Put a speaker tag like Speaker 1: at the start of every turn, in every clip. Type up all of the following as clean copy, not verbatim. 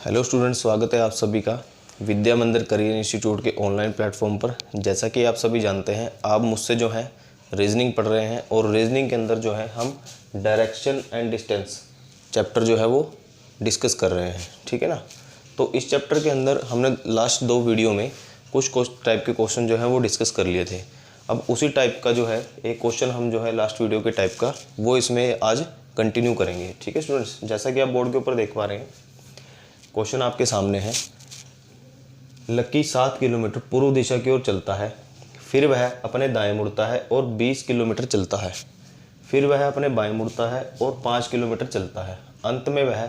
Speaker 1: Hello students, स्वागत है आप सभी का विद्या मंदिर करियर इंस्टीट्यूट के ऑनलाइन प्लेटफॉर्म पर। जैसा कि आप सभी जानते हैं, आप मुझसे जो है रीजनिंग पढ़ रहे हैं और रीजनिंग के अंदर जो है हम डायरेक्शन एंड डिस्टेंस चैप्टर जो है वो डिस्कस कर रहे हैं। ठीक है ना। तो इस चैप्टर के अंदर हमने लास्ट 2 वीडियो में कुछ टाइप के क्वेश्चन जो है वो डिस्कस कर लिए थे। अब उसी टाइप का जो है एक क्वेश्चन हम जो है लास्ट वीडियो के टाइप का वो इसमें आज कंटिन्यू करेंगे। ठीक है स्टूडेंट्स, जैसा कि आप बोर्ड के ऊपर देख पा रहे हैं, क्वेश्चन आपके सामने है। लक्की 7 किलोमीटर पूर्व दिशा की ओर चलता है, फिर वह अपने दाएं मुड़ता है और 20 किलोमीटर चलता है। फिर वह अपने बाएं मुड़ता है और 5 किलोमीटर चलता है। अंत में वह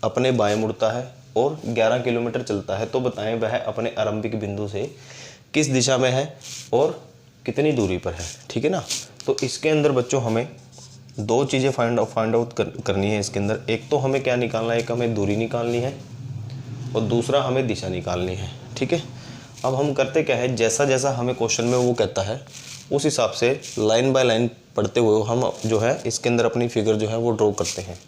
Speaker 1: अपने बाएं मुड़ता है और 11 किलोमीटर चलता है। तो बताएं वह अपने आरंभिक बिंदु से किस दिशा में है और कितनी दूरी पर है। ठीक है ना। तो इसके अंदर बच्चों हमें 2 चीज़ें फाइंड आउट करनी है इसके अंदर। एक तो हमें क्या निकालना है, एक हमें दूरी निकालनी है और दूसरा हमें दिशा निकालनी है। ठीक है। अब हम करते क्या है, जैसा जैसा हमें क्वेश्चन में वो कहता है उस हिसाब से लाइन बाय लाइन पढ़ते हुए हम जो है इसके अंदर अपनी फिगर जो है वो ड्रॉ करते हैं।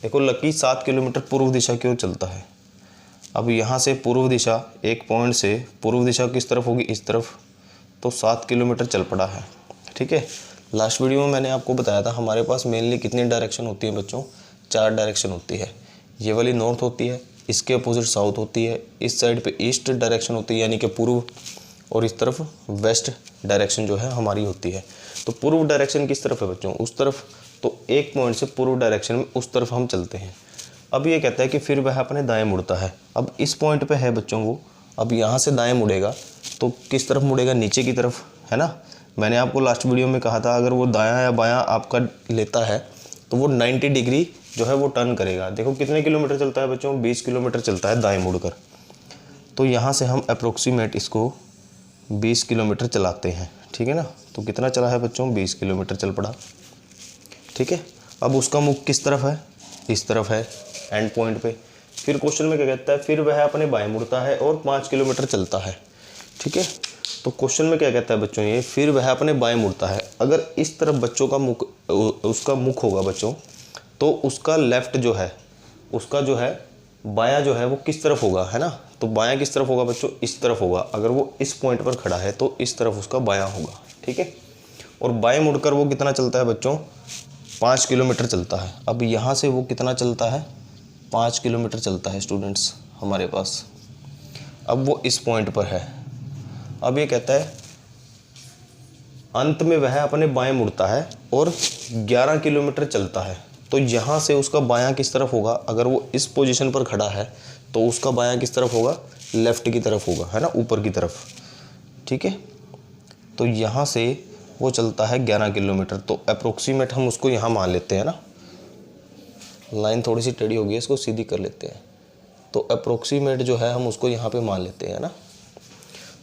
Speaker 1: देखो, लकी 7 किलोमीटर पूर्व दिशा की ओर चलता है। अब यहाँ से पूर्व दिशा, एक पॉइंट से पूर्व दिशा किस तरफ होगी, इस तरफ। तो 7 किलोमीटर चल पड़ा है। ठीक है। लास्ट वीडियो में मैंने आपको बताया था हमारे पास मेनली कितनी डायरेक्शन होती है बच्चों, 4 डायरेक्शन होती है। ये वाली नॉर्थ होती है, इसके अपोजिट साउथ होती है, इस साइड पे ईस्ट डायरेक्शन होती है यानी कि पूर्व, और इस तरफ वेस्ट डायरेक्शन जो है हमारी होती है। तो पूर्व डायरेक्शन किस तरफ है बच्चों, उस तरफ। तो एक पॉइंट से पूर्व डायरेक्शन में उस तरफ हम चलते हैं। अब ये कहता है कि फिर वह अपने दाएं मुड़ता है। अब इस पॉइंट पे है बच्चों वो, अब यहाँ से दाएं मुड़ेगा तो किस तरफ मुड़ेगा, नीचे की तरफ, है ना। मैंने आपको लास्ट वीडियो में कहा था अगर वो दायां या बायां आपका लेता है तो वो 90 डिग्री जो है वो टर्न करेगा। देखो कितने किलोमीटर चलता है बच्चों, 20 किलोमीटर चलता है दाएं मुड़कर। तो यहाँ से हम अप्रोक्सीमेट इसको 20 किलोमीटर चलाते हैं। ठीक है ना। तो कितना चला है बच्चों, 20 किलोमीटर चल पड़ा। ठीक है। अब उसका मुख किस तरफ है, इस तरफ है एंड पॉइंट पे। फिर क्वेश्चन में क्या कहता है, फिर वह अपने बाएं मुड़ता है और 5 किलोमीटर चलता है। ठीक है। तो क्वेश्चन में क्या कहता है बच्चों, ये फिर वह अपने बाएं मुड़ता है। अगर इस तरफ बच्चों का मुख, उसका मुख होगा बच्चों, तो उसका लेफ्ट जो है, उसका जो है बायां जो है वो किस तरफ होगा, है ना। तो बायां किस तरफ होगा बच्चों, इस तरफ होगा। अगर वो इस पॉइंट पर खड़ा है तो इस तरफ उसका बायां होगा। ठीक है। और बाएं मुड़कर वो कितना चलता है बच्चों, 5 किलोमीटर चलता है। अब यहाँ से वो कितना चलता है, 5 किलोमीटर चलता है स्टूडेंट्स हमारे पास। अब वो इस पॉइंट पर है। अब ये कहता है अंत में वह अपने बाएं मुड़ता है और 11 किलोमीटर चलता है। तो यहाँ से उसका बायां किस तरफ होगा, अगर वो इस पोजीशन पर खड़ा है तो उसका बायां किस तरफ होगा, लेफ़्ट की तरफ होगा, है ना, ऊपर की तरफ। ठीक है। तो यहाँ से वो चलता है 11 किलोमीटर। तो अप्रोक्सीमेट हम उसको यहाँ मान लेते हैं ना, लाइन थोड़ी सी टेढ़ी हो गई है, इसको सीधी कर लेते हैं। तो अप्रोक्सीमेट जो है हम उसको यहाँ पे मान लेते हैं ना।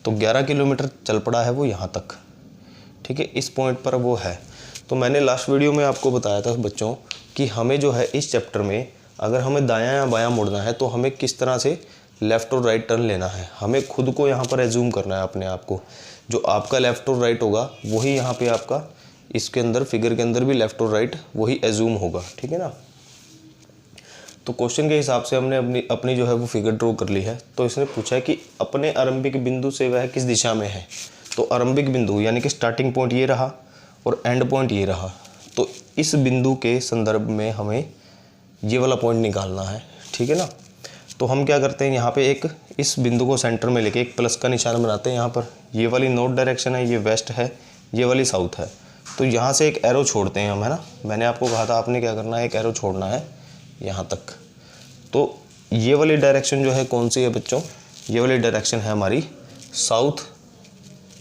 Speaker 1: तो 11 किलोमीटर चल पड़ा है वो यहाँ तक। ठीक है। इस पॉइंट पर वो है। तो मैंने लास्ट वीडियो में आपको बताया था बच्चों कि हमें जो है इस चैप्टर में अगर हमें दायां या बायां मुड़ना है तो हमें किस तरह से लेफ़्ट और राइट टर्न लेना है। हमें खुद को यहाँ पर एज्यूम करना है अपने आप को। जो आपका लेफ़्ट और राइट होगा वही यहाँ पे आपका इसके अंदर फिगर के अंदर भी लेफ़्ट और राइट वही एज्यूम होगा। ठीक है ना। तो क्वेश्चन के हिसाब से हमने अपनी जो है वो फिगर ड्रॉ कर ली है। तो इसने पूछा है कि अपने आरंभिक बिंदु से वह किस दिशा में है। तो आरंभिक बिंदु यानी कि स्टार्टिंग पॉइंट ये रहा और एंड पॉइंट ये रहा। तो इस बिंदु के संदर्भ में हमें ये वाला पॉइंट निकालना है। ठीक है ना। तो हम क्या करते हैं, यहाँ पे एक इस बिंदु को सेंटर में लेके एक प्लस का निशान बनाते हैं। यहाँ पर ये वाली नॉर्थ डायरेक्शन है, ये वेस्ट है, ये वाली साउथ है। तो यहाँ से एक एरो छोड़ते हैं हम, है ना। मैंने आपको कहा था आपने क्या करना है, एक एरो छोड़ना है यहाँ तक। तो ये वाली डायरेक्शन जो है कौन सी है बच्चों, ये वाली डायरेक्शन है हमारी साउथ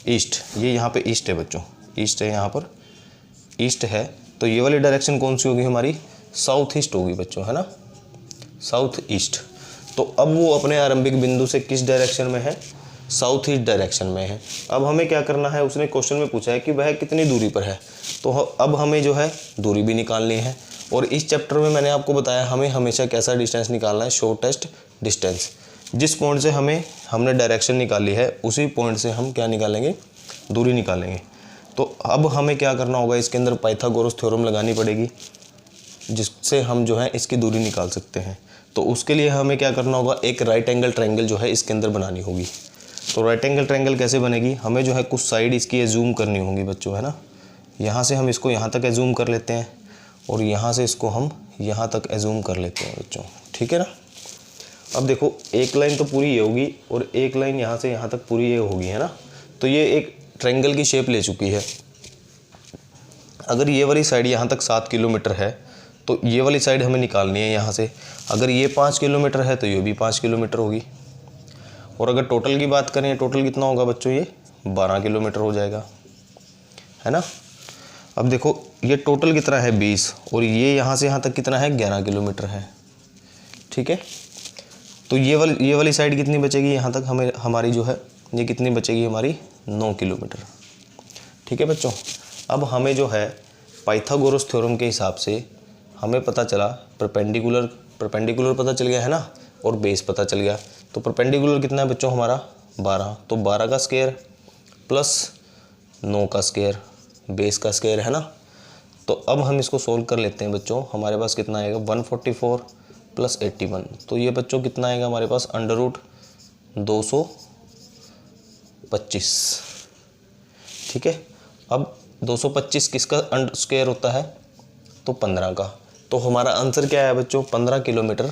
Speaker 1: ईस्ट। ये यहाँ पे ईस्ट है बच्चों, ईस्ट है, यहाँ पर ईस्ट है। तो ये वाली डायरेक्शन कौन सी होगी हमारी, साउथ ईस्ट होगी बच्चों, है ना, साउथ ईस्ट। तो अब वो अपने आरंभिक बिंदु से किस डायरेक्शन में है, साउथ ईस्ट डायरेक्शन में है। अब हमें क्या करना है, उसने क्वेश्चन में पूछा है कि वह कितनी दूरी पर है। तो अब हमें जो है दूरी भी निकालनी है। और इस चैप्टर में मैंने आपको बताया हमें हमेशा कैसा डिस्टेंस निकालना है, शॉर्टेस्ट डिस्टेंस। जिस पॉइंट से हमने डायरेक्शन निकाली है उसी पॉइंट से हम क्या निकालेंगे, दूरी निकालेंगे। तो अब हमें क्या करना होगा, इसके अंदर पाइथागोरस थ्योरम लगानी पड़ेगी। जिससे हम जो है इसकी दूरी निकाल सकते हैं। तो उसके लिए हमें क्या करना होगा, एक राइट एंगल ट्रायंगल जो है इसके अंदर बनानी होगी। तो राइट एंगल ट्रायंगल कैसे बनेगी, हमें जो है कुछ साइड इसकी एज्यूम करनी होगी बच्चों, है ना। यहाँ से हम इसको यहाँ तक एज्यूम कर लेते हैं और यहाँ से इसको हम यहाँ तक एज्यूम कर लेते हैं बच्चों, ठीक है ना। अब देखो एक लाइन तो पूरी ये होगी और एक लाइन यहाँ से यहाँ तक पूरी ये होगी, है ना। तो ये एक ट्रायंगल की शेप ले चुकी है। अगर ये वाली साइड यहाँ तक 7 किलोमीटर है तो ये वाली साइड हमें निकालनी है यहाँ से। अगर ये 5 किलोमीटर है तो ये भी 5 किलोमीटर होगी। और अगर टोटल की बात करें, टोटल कितना होगा बच्चों, ये 12 किलोमीटर हो जाएगा, है ना। अब देखो ये टोटल कितना है 20 और ये यहाँ से यहाँ तक कितना है 11 किलोमीटर है, ठीक है। तो ये वाली साइड कितनी बचेगी, यहाँ तक हमें हमारी जो है ये कितनी बचेगी हमारी 9 किलोमीटर, ठीक है बच्चों। अब हमें जो है पाइथागोरस थ्योरम के हिसाब से हमें पता चला परपेंडिकुलर पता चल गया, है ना, और बेस पता चल गया। तो परपेंडिकुलर कितना है बच्चों हमारा 12, तो 12 का स्क्वायर प्लस 9 का स्क्वायर, बेस का स्क्वायर, है ना। तो अब हम इसको सोल्व कर लेते हैं बच्चों। हमारे पास कितना आएगा 144 प्लस 81, तो ये बच्चों कितना आएगा हमारे पास √225, ठीक है। अब 225 किसका स्क्वायर होता है, तो 15 का। तो हमारा आंसर क्या है बच्चों, 15 किलोमीटर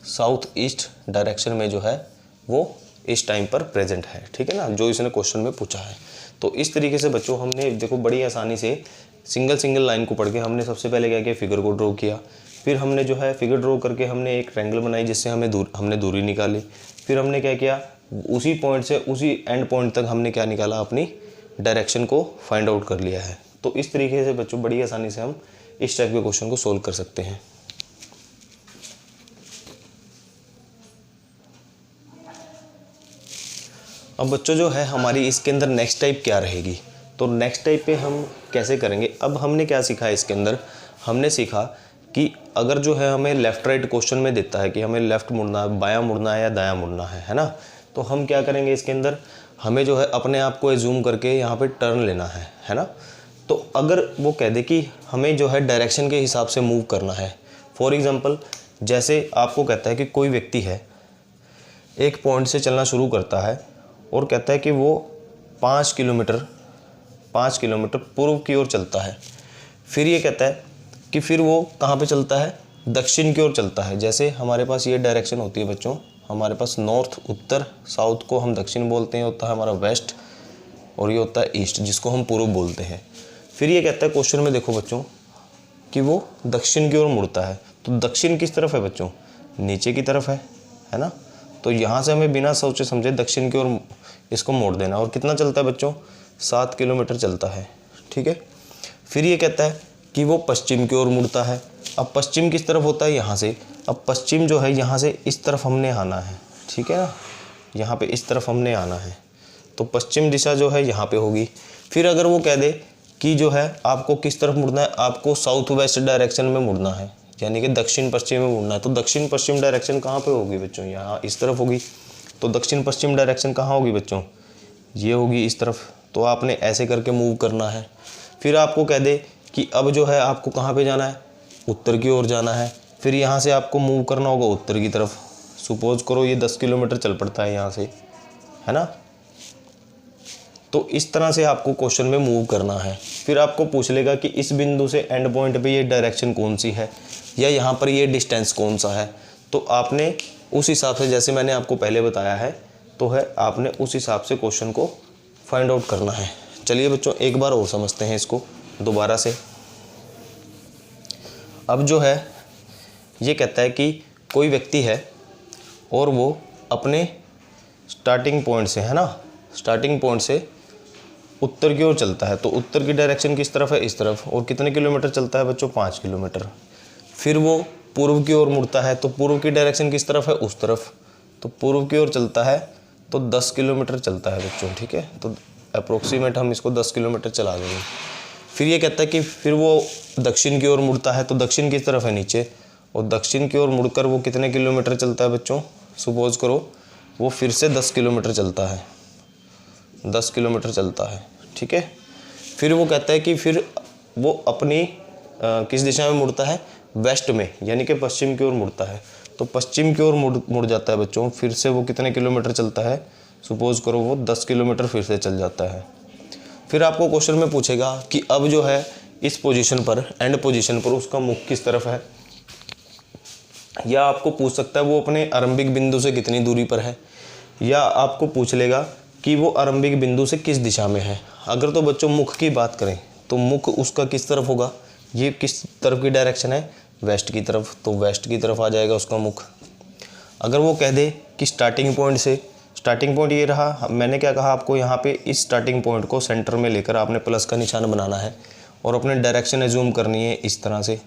Speaker 1: साउथ ईस्ट डायरेक्शन में जो है वो इस टाइम पर प्रेजेंट है, ठीक है ना, जो इसने क्वेश्चन में पूछा है। तो इस तरीके से बच्चों हमने देखो बड़ी आसानी से सिंगल लाइन को पढ़ के हमने सबसे पहले क्या किया, फिगर को ड्रॉ किया। फिर हमने जो है फिगर ड्रॉ करके हमने एक ट्रायंगल बनाई जिससे हमने दूरी निकाली। फिर हमने क्या किया, उसी पॉइंट से उसी एंड पॉइंट तक हमने क्या निकाला, अपनी डायरेक्शन को फाइंड आउट कर लिया है। तो इस तरीके से बच्चों बड़ी आसानी से हम इस टाइप के क्वेश्चन को सोल्व कर सकते हैं। अब बच्चों जो है हमारी इसके अंदर नेक्स्ट टाइप क्या रहेगी, तो नेक्स्ट टाइप पे हम कैसे करेंगे। अब हमने क्या सीखा है इसके अंदर, हमने सीखा कि अगर जो है हमें लेफ़्ट राइट क्वेश्चन में देता है कि हमें लेफ़्ट मुड़ना है, बायां मुड़ना है या दायां मुड़ना है ना। तो हम क्या करेंगे इसके अंदर, हमें जो है अपने आप को एज्यूम करके यहाँ पे टर्न लेना है ना। तो अगर वो कह दे कि हमें जो है डायरेक्शन के हिसाब से मूव करना है, फॉर एग्ज़ाम्पल जैसे आपको कहता है कि कोई व्यक्ति है एक पॉइंट से चलना शुरू करता है और कहता है कि वो 5 किलोमीटर पूर्व की ओर चलता है। फिर ये कहता है कि फिर वो कहाँ पे चलता है, दक्षिण की ओर चलता है। जैसे हमारे पास ये डायरेक्शन होती है बच्चों, हमारे पास नॉर्थ उत्तर, साउथ को हम दक्षिण बोलते हैं, होता है हमारा वेस्ट, और ये होता है ईस्ट जिसको हम पूर्व बोलते हैं। फिर ये कहता है क्वेश्चन में देखो बच्चों कि वो दक्षिण की ओर मुड़ता है। तो दक्षिण किस तरफ है बच्चों, नीचे की तरफ है ना। तो यहाँ से हमें बिना सोचे समझे दक्षिण की ओर इसको मोड़ देना। और कितना चलता है बच्चों, 7 किलोमीटर चलता है, ठीक है। फिर ये कहता है कि वो पश्चिम की ओर मुड़ता है। अब पश्चिम किस तरफ होता है, यहाँ से। अब पश्चिम जो है यहाँ से इस तरफ हमने आना है, ठीक है ना, यहाँ पे इस तरफ हमने आना है। तो पश्चिम दिशा जो है यहाँ पे होगी। फिर अगर वो कह दे कि जो है आपको किस तरफ मुड़ना है, आपको साउथ वेस्ट डायरेक्शन में मुड़ना है, यानी कि दक्षिण पश्चिम में मुड़ना है। तो दक्षिण पश्चिम डायरेक्शन कहाँ पे होगी बच्चों, यहाँ इस तरफ होगी। तो दक्षिण पश्चिम डायरेक्शन कहाँ होगी बच्चों, ये होगी इस तरफ। तो आपने ऐसे करके मूव करना है। फिर आपको कह दे कि अब जो है आपको कहाँ पे जाना है, उत्तर की ओर जाना है। फिर यहाँ से आपको मूव करना होगा उत्तर की तरफ। सपोज करो ये 10 किलोमीटर चल पड़ता है यहाँ से, है ना। तो इस तरह से आपको क्वेश्चन में मूव करना है। फिर आपको पूछ लेगा कि इस बिंदु से एंड पॉइंट पे ये डायरेक्शन कौन सी है, या यहाँ पर ये डिस्टेंस कौन सा है। तो आपने उस हिसाब से, जैसे मैंने आपको पहले बताया है, तो है आपने उस हिसाब से क्वेश्चन को फाइंड आउट करना है। चलिए बच्चों एक बार और समझते हैं इसको दोबारा से। अब जो है ये कहता है कि कोई व्यक्ति है और वो अपने स्टार्टिंग पॉइंट से, है ना, स्टार्टिंग पॉइंट से उत्तर की ओर चलता है। तो उत्तर की डायरेक्शन किस तरफ है, इस तरफ। और कितने किलोमीटर चलता है बच्चों, 5 किलोमीटर। फिर वो पूर्व की ओर मुड़ता है। तो पूर्व की डायरेक्शन किस तरफ है, उस तरफ। तो पूर्व की ओर चलता है तो 10 किलोमीटर चलता है बच्चों, ठीक है। तो अप्रोक्सीमेट हम इसको 10 किलोमीटर चला देंगे। फिर ये कहता है कि फिर वो दक्षिण की ओर मुड़ता है। तो दक्षिण किस तरफ है, नीचे। और दक्षिण की ओर मुड़कर वो कितने किलोमीटर चलता है बच्चों, सपोज करो वो फिर से 10 किलोमीटर चलता है, 10 किलोमीटर चलता है, ठीक है। फिर वो कहता है कि फिर वो अपनी किस दिशा में मुड़ता है, वेस्ट में यानी कि पश्चिम की ओर मुड़ता है, तो पश्चिम की ओर मुड़ जाता है बच्चों। फिर से वो कितने किलोमीटर चलता है, सपोज करो वो 10 किलोमीटर फिर से चल जाता है। फिर आपको क्वेश्चन में पूछेगा कि अब जो है इस पोजीशन पर, एंड पोजीशन पर उसका मुख किस तरफ है, या आपको पूछ सकता है वो अपने आरंभिक बिंदु से कितनी दूरी पर है, या आपको पूछ लेगा कि वो आरंभिक बिंदु से किस दिशा में है। अगर तो बच्चों मुख की बात करें तो मुख उसका किस तरफ होगा, ये किस तरफ की डायरेक्शन है, वेस्ट की तरफ, तो वेस्ट की तरफ आ जाएगा उसका मुख। अगर वो कह दे कि स्टार्टिंग पॉइंट से, स्टार्टिंग पॉइंट ये रहा, मैंने क्या कहा आपको, यहाँ पे इस स्टार्टिंग पॉइंट को सेंटर में लेकर आपने प्लस का निशान बनाना है और अपने डायरेक्शन एज्यूम करनी है इस तरह से,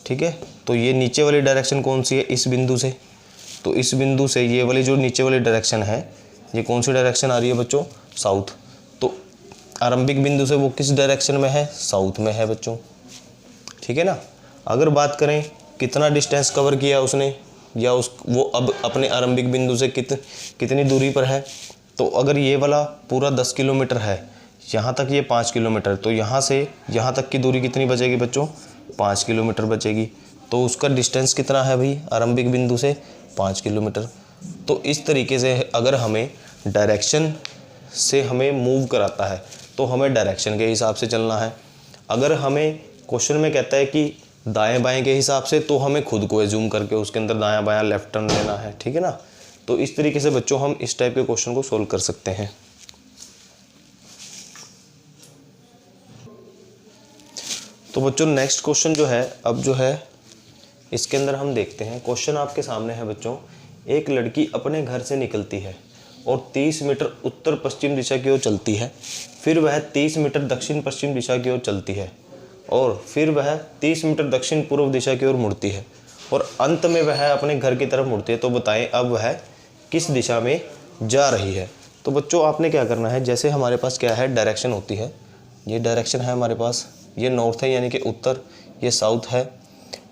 Speaker 1: ठीक है। तो ये नीचे वाली डायरेक्शन कौन सी है, इस बिंदु से, तो इस बिंदु से ये वाली जो नीचे वाली डायरेक्शन है, ये कौन सी डायरेक्शन आ रही है बच्चों, साउथ। तो आरंभिक बिंदु से वो किस डायरेक्शन में है, साउथ में है बच्चों, ठीक है ना। अगर बात करें कितना डिस्टेंस कवर किया उसने, या वो अब अपने आरंभिक बिंदु से कितनी दूरी पर है, तो अगर ये वाला पूरा 10 किलोमीटर है, यहाँ तक ये 5 किलोमीटर, तो यहाँ से यहाँ तक की दूरी कितनी बचेगी बच्चों, 5 किलोमीटर बचेगी। तो उसका डिस्टेंस कितना है भाई, आरंभिक बिंदु से 5 किलोमीटर। तो इस तरीके से अगर हमें डायरेक्शन से हमें मूव कराता है तो हमें डायरेक्शन के हिसाब से चलना है। अगर हमें क्वेश्चन में कहता है कि दाएं बाएं के हिसाब से, तो हमें खुद को एज्यूम करके उसके अंदर दायां बायां लेफ्ट टर्न लेना है, ठीक है ना। तो इस तरीके से बच्चों हम इस टाइप के क्वेश्चन को सोल्व कर सकते हैं। तो बच्चों नेक्स्ट क्वेश्चन जो है, अब जो है इसके अंदर हम देखते हैं। क्वेश्चन आपके सामने है बच्चों, एक लड़की अपने घर से निकलती है और 30 मीटर उत्तर पश्चिम दिशा की ओर चलती है, फिर वह 30 मीटर दक्षिण पश्चिम दिशा की ओर चलती है, और फिर वह 30 मीटर दक्षिण पूर्व दिशा की ओर मुड़ती है, और अंत में वह अपने घर की तरफ मुड़ती है। तो बताएं अब वह किस दिशा में जा रही है। तो बच्चों आपने क्या करना है, जैसे हमारे पास क्या है, डायरेक्शन होती है, ये डायरेक्शन है हमारे पास, ये नॉर्थ है यानी कि उत्तर, ये साउथ है,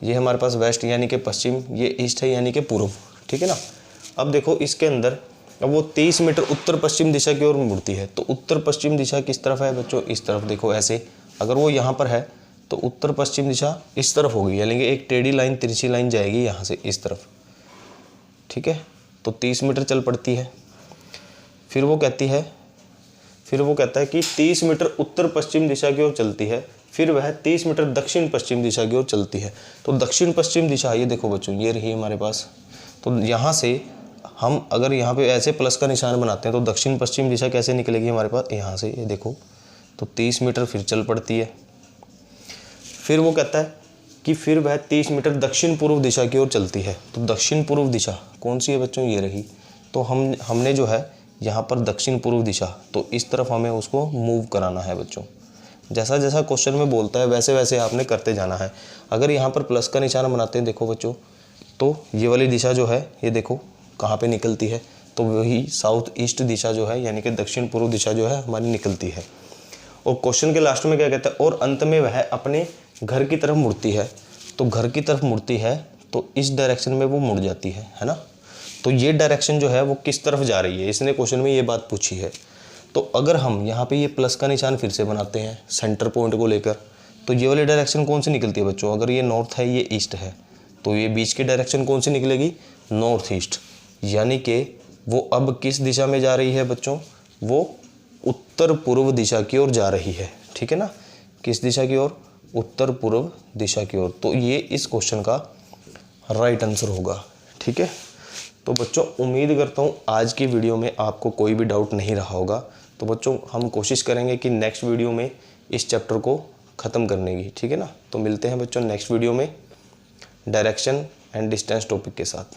Speaker 1: ये हमारे पास वेस्ट यानी कि पश्चिम, ये ईस्ट है यानी कि पूर्व, ठीक है ना। अब देखो इसके अंदर, अब वो 30 मीटर उत्तर पश्चिम दिशा की ओर मुड़ती है, तो उत्तर पश्चिम दिशा किस तरफ है बच्चों, इस तरफ। देखो ऐसे, अगर वो यहाँ पर है तो उत्तर पश्चिम दिशा इस तरफ होगी, यानी कि एक टेढ़ी लाइन, तिरछी लाइन जाएगी यहाँ से इस तरफ, ठीक है। तो 30 मीटर चल पड़ती है। फिर वो कहता है कि 30 मीटर उत्तर पश्चिम दिशा की ओर चलती है, फिर वह 30 मीटर दक्षिण पश्चिम दिशा की ओर चलती है। तो दक्षिण पश्चिम दिशा, ये देखो बच्चों ये रही हमारे पास। तो यहाँ से हम अगर यहाँ पे ऐसे प्लस का निशान बनाते हैं तो दक्षिण पश्चिम दिशा कैसे निकलेगी हमारे पास, यहाँ से, ये देखो। तो 30 मीटर फिर चल पड़ती है। फिर वो कहता है कि फिर वह 30 मीटर दक्षिण पूर्व दिशा की ओर चलती है। तो दक्षिण पूर्व दिशा कौन सी है बच्चों, ये रही। तो हमने जो है यहाँ पर दक्षिण पूर्व दिशा, तो इस तरफ हमें उसको मूव कराना है बच्चों। जैसा जैसा क्वेश्चन में बोलता है वैसे वैसे आपने करते जाना है। अगर यहाँ पर प्लस का निशान बनाते हैं, देखो बच्चों, तो ये वाली दिशा जो है, ये देखो कहाँ पे निकलती है, तो वही साउथ ईस्ट दिशा जो है, यानी कि दक्षिण पूर्व दिशा जो है हमारी निकलती है। और क्वेश्चन के लास्ट में क्या कहता है, और अंत में वह अपने घर की तरफ मुड़ती है। तो घर की तरफ मुड़ती है तो इस डायरेक्शन में वो मुड़ जाती है ना। तो ये डायरेक्शन जो है वो किस तरफ जा रही है, इसने क्वेश्चन में ये बात पूछी है। तो अगर हम यहाँ पे ये प्लस का निशान फिर से बनाते हैं सेंटर पॉइंट को लेकर, तो ये वाली डायरेक्शन कौन सी निकलती है बच्चों, अगर ये नॉर्थ है ये ईस्ट है, तो ये बीच की डायरेक्शन कौन सी निकलेगी, नॉर्थ ईस्ट। यानी कि वो अब किस दिशा में जा रही है बच्चों, वो उत्तर पूर्व दिशा की ओर जा रही है, ठीक है ना। किस दिशा की ओर, उत्तर पूर्व दिशा की ओर। तो ये इस क्वेश्चन का राइट आंसर होगा, ठीक है। तो बच्चों उम्मीद करता हूँ आज की वीडियो में आपको कोई भी डाउट नहीं रहा होगा। तो बच्चों हम कोशिश करेंगे कि नेक्स्ट वीडियो में इस चैप्टर को ख़त्म करने की, ठीक है ना। तो मिलते हैं बच्चों नेक्स्ट वीडियो में डायरेक्शन एंड डिस्टेंस टॉपिक के साथ।